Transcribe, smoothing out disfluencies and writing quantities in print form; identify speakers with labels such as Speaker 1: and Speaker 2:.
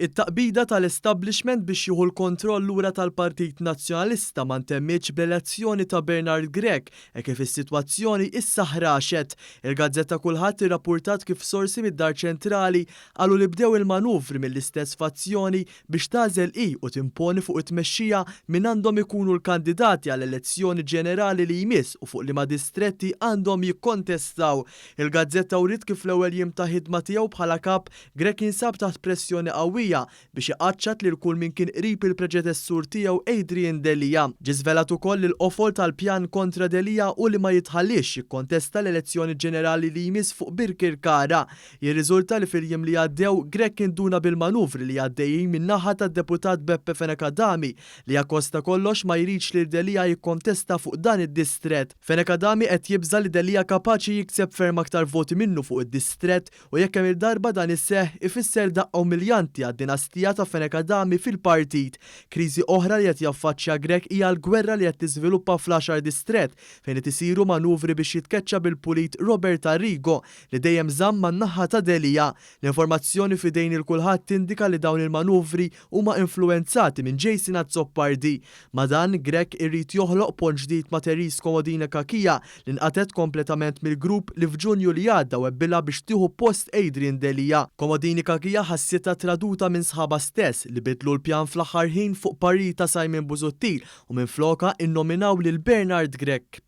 Speaker 1: It-taqbida tal-establishment biex jieħu l-kontroll lura tal-Partit Nazzjonalista ma ntemmitx bl-elezzjoni ta' Bernard Grech kif is-sitwazzjoni issa ħraxet. Il-Gazzetta Kulħadd irrappurtat kif sorsi mid-Dar Ċentrali qalu li bdew il-manuvri mill-istess fazzjoni biex tażel u timponi fuq it-tmexxija min għandhom ikunu l-kandidati għall-elezzjoni ġenerali li jmiss u fuq liema distretti għandhom jikkontestaw. Il-Gazzetta wriet kif l-ewwel jiem ta' ħidma tiegħu bħala kap Grech jinsab taħt pressjoni qawwija biex iqaċċat lil kull min kien qrib il-preċedessur tiegħu Adrian Delia. Ġie żvelat ukoll il-qofol tal-pjan kontra Delia u li ma jitħallix jikkontesta l-elezzjoni ġenerali li jmiss fuq Birkirkara. Jirriżulta li fil-jiem li għaddew Grech induna bil-manuvri li għaddejjin min-naħa tad-deputat Beppe Fenekadami li akkosta kollox ma jridx li Delia jikkontesta fuq dan id-distrett. Fenekadami qed jibża li Delia kapaċi jikseb ferm aktar voti minnu fuq id-distrett u jekk hemm il-darba dan isseħħ ifisser daqqa umiljanti għad-dinastija ta' Fenekadami fil-partit. Kriżi oħra li qed jaffaċċja Grech hija l-gwerra li qed tiżviluppa fl-10 distrett fejn qed isiru manuvri biex jitkeċċa bil-pulit Robert Arrigo li dejjem żamm man-naħa ta' Delia. L-informazzjoni f'idejn il-kulħadd tindika li dawn il-manuvri huma influenzati minn Jason Azzopardi. Ma dan Grech irrid joħloq pont ġdid ma' Therese Comodini Kakia li nqatet kompletament mill-grupp li f'Ġunju li għadda webbilha biex tieħu post Adrian Delia. Comodini Kakia ħassietha traduta minn sħaba stess li bidlu l-pjan fl-aħħar ħin fuq parir ta' Simon Busuttil u minfloka innominaw lil Bernard Grech.